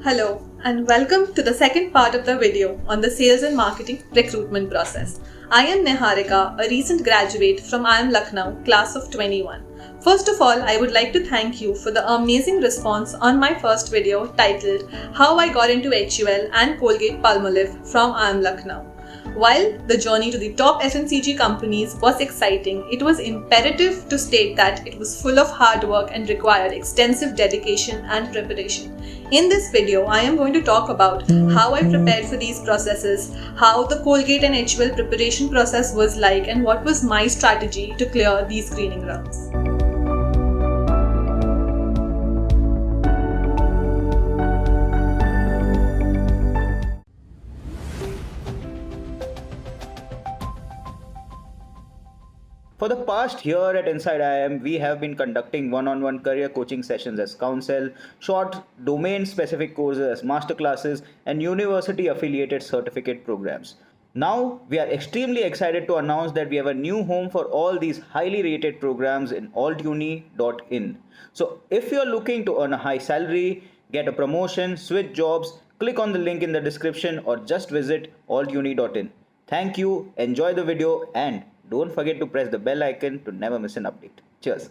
Hello and welcome to the second part of the video on the sales and marketing recruitment process. I am Niharika, a recent graduate from IIM Lucknow, class of 21. First of all, I would like to thank you for the amazing response on my first video titled How I Got into HUL and Colgate-Palmolive from IIM Lucknow. While the journey to the top FMCG companies was exciting, it was imperative to state that it was full of hard work and required extensive dedication and preparation. In this video, I am going to talk about how I prepared for these processes, how the Colgate and HUL preparation process was like, and what was my strategy to clear these screening rounds. For the past year at Inside IIM, we have been conducting one-on-one career coaching sessions as counsel, short domain-specific courses as masterclasses, and university-affiliated certificate programs. Now, we are extremely excited to announce that we have a new home for all these highly rated programs in altuni.in. So, if you are looking to earn a high salary, get a promotion, switch jobs, click on the link in the description or just visit altuni.in. Thank you, enjoy the video, and don't forget to press the bell icon to never miss an update. Cheers.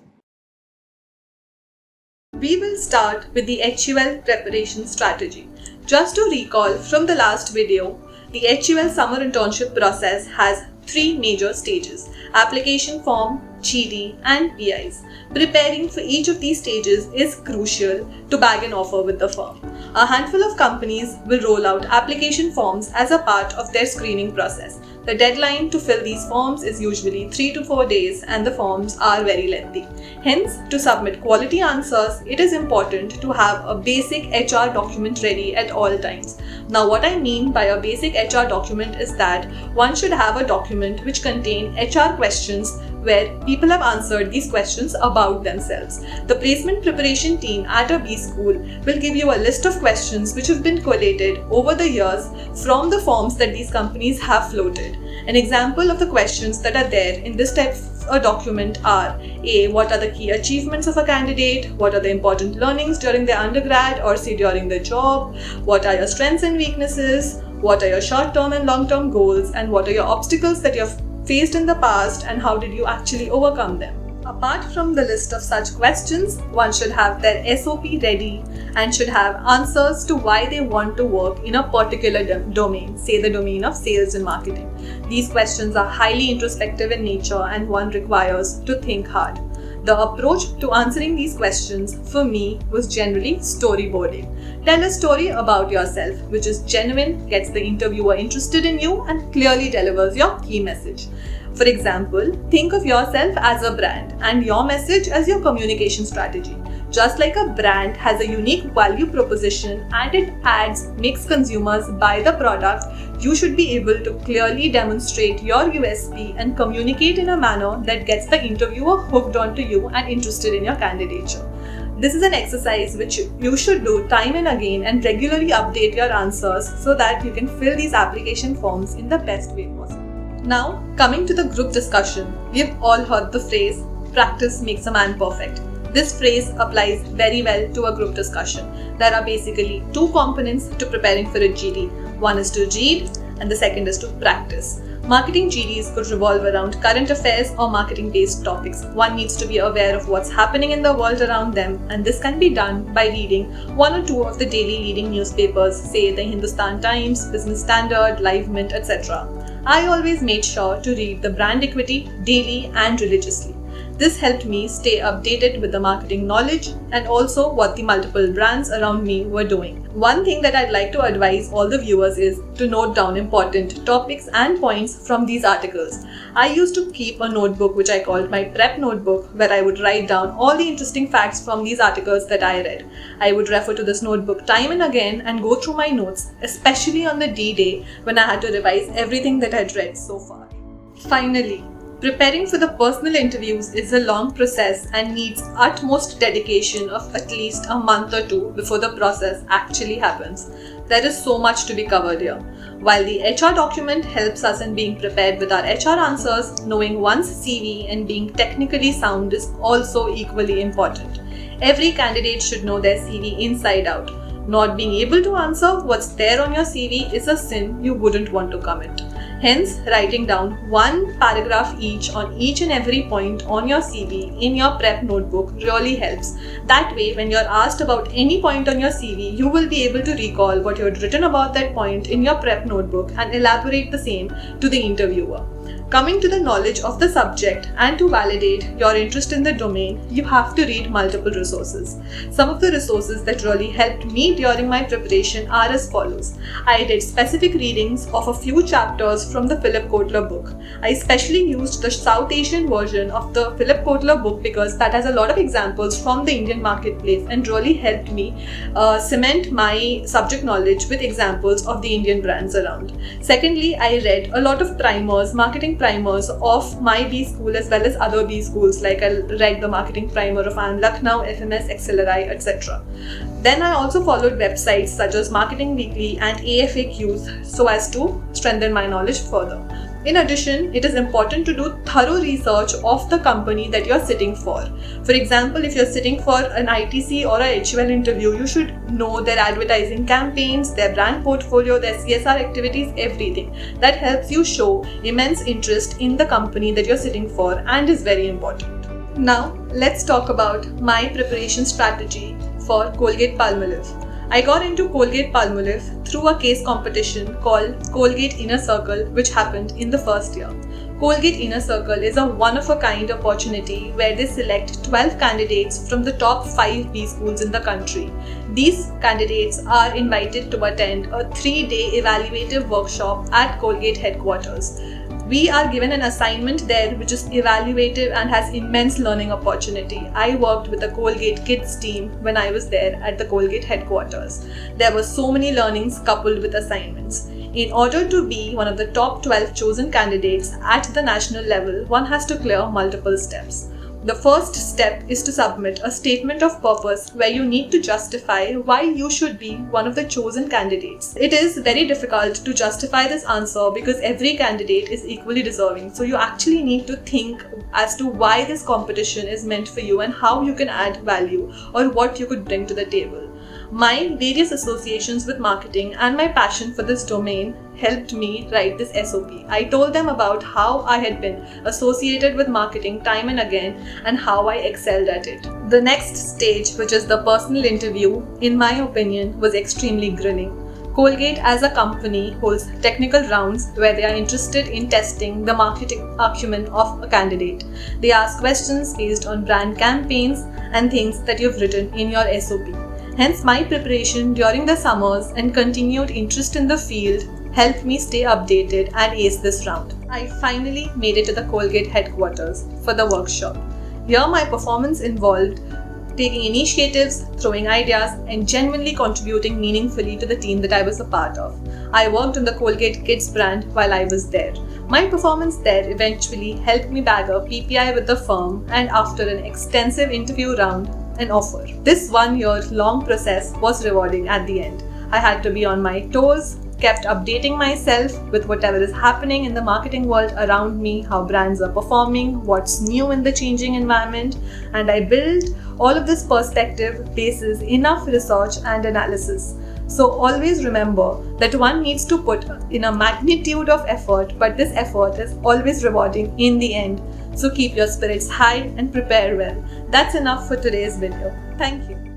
We will start with the HUL preparation strategy. Just to recall from the last video, the HUL summer internship process has three major stages: application form, GD and PIs. Preparing for each of these stages is crucial to bag an offer with the firm. A handful of companies will roll out application forms as a part of their screening process. The deadline to fill these forms is usually 3 to 4 days and the forms are very lengthy. Hence, to submit quality answers, it is important to have a basic HR document ready at all times. Now, what I mean by a basic HR document is that one should have a document which contains HR questions where people have answered these questions about themselves. The placement preparation team at a B school will give you a list of questions which have been collated over the years from the forms that these companies have floated. An example of the questions that are there in this type of a document are: A. What are the key achievements of a candidate? What are the important learnings during their undergrad or say during the job? What are your strengths and weaknesses? What are your short-term and long-term goals? And what are your obstacles that you have faced in the past and how did you actually overcome them? Apart from the list of such questions, one should have their SOP ready and should have answers to why they want to work in a particular domain, say the domain of sales and marketing. These questions are highly introspective in nature and one requires to think hard. The approach to answering these questions for me was generally storyboarding. Tell a story about yourself which is genuine, gets the interviewer interested in you and clearly delivers your key message. For example, think of yourself as a brand and your message as your communication strategy. Just like a brand has a unique value proposition and it makes consumers buy the product, you should be able to clearly demonstrate your USP and communicate in a manner that gets the interviewer hooked onto you and interested in your candidature. This is an exercise which you should do time and again and regularly update your answers so that you can fill these application forms in the best way possible. Now, coming to the group discussion, we have all heard the phrase, practice makes a man perfect. This phrase applies very well to a group discussion. There are basically two components to preparing for a GD. One is to read and the second is to practice. Marketing GDs could revolve around current affairs or marketing-based topics. One needs to be aware of what's happening in the world around them, and this can be done by reading one or two of the daily leading newspapers, say the Hindustan Times, Business Standard, Live Mint, etc. I always made sure to read the brand equity daily and religiously. This helped me stay updated with the marketing knowledge and also what the multiple brands around me were doing. One thing that I'd like to advise all the viewers is to note down important topics and points from these articles. I used to keep a notebook which I called my prep notebook, where I would write down all the interesting facts from these articles that I read. I would refer to this notebook time and again and go through my notes, especially on the D-Day when I had to revise everything that I'd read so far. Finally, preparing for the personal interviews is a long process and needs utmost dedication of at least a month or two before the process actually happens. There is so much to be covered here. While the HR document helps us in being prepared with our HR answers, knowing one's CV and being technically sound is also equally important. Every candidate should know their CV inside out. Not being able to answer what's there on your CV is a sin you wouldn't want to commit. Hence, writing down one paragraph each on each and every point on your CV in your prep notebook really helps. That way, when you're asked about any point on your CV, you will be able to recall what you had written about that point in your prep notebook and elaborate the same to the interviewer. Coming to the knowledge of the subject and to validate your interest in the domain, you have to read multiple resources. Some of the resources that really helped me during my preparation are as follows. I did specific readings of a few chapters from the Philip Kotler book. I especially used the South Asian version of the Philip Kotler book because that has a lot of examples from the Indian marketplace and really helped me cement my subject knowledge with examples of the Indian brands around. Secondly, I read a lot of primers, marketing primers of my B school as well as other B schools, like I read the marketing primer of IIM Lucknow, FMS, XLRI, etc. Then I also followed websites such as Marketing Weekly and AFAQs so as to strengthen my knowledge further. In addition, it is important to do thorough research of the company that you're sitting for. For example, if you're sitting for an ITC or a HUL interview, you should know their advertising campaigns, their brand portfolio, their CSR activities, everything. That helps you show immense interest in the company that you're sitting for and is very important. Now, let's talk about my preparation strategy for Colgate-Palmolive. I got into Colgate-Palmolive through a case competition called Colgate Inner Circle, which happened in the first year. Colgate Inner Circle is a one-of-a-kind opportunity where they select 12 candidates from the top 5 B schools in the country. These candidates are invited to attend a 3-day evaluative workshop at Colgate headquarters. We are given an assignment there which is evaluative and has immense learning opportunity. I worked with the Colgate Kids team when I was there at the Colgate headquarters. There were so many learnings coupled with assignments. In order to be one of the top 12 chosen candidates at the national level, one has to clear multiple steps. The first step is to submit a statement of purpose where you need to justify why you should be one of the chosen candidates. It is very difficult to justify this answer because every candidate is equally deserving. So you actually need to think as to why this competition is meant for you and how you can add value or what you could bring to the table. My various associations with marketing and my passion for this domain helped me write this SOP. I told them about how I had been associated with marketing time and again and how I excelled at it. The next stage, which is the personal interview, in my opinion, was extremely grilling. Colgate as a company holds technical rounds where they are interested in testing the marketing acumen of a candidate. They ask questions based on brand campaigns and things that you've written in your SOP. Hence, my preparation during the summers and continued interest in the field helped me stay updated and ace this round. I finally made it to the Colgate headquarters for the workshop. Here, my performance involved taking initiatives, throwing ideas, and genuinely contributing meaningfully to the team that I was a part of. I worked on the Colgate Kids brand while I was there. My performance there eventually helped me bag a PPI with the firm, and after an extensive interview round, an offer. This 1-year-long process was rewarding at the end. I had to be on my toes, kept updating myself with whatever is happening in the marketing world around me, how brands are performing, what's new in the changing environment, and I built all of this perspective basis enough research and analysis. So always remember that one needs to put in a magnitude of effort, but this effort is always rewarding in the end. So keep your spirits high and prepare well. That's enough for today's video. Thank you.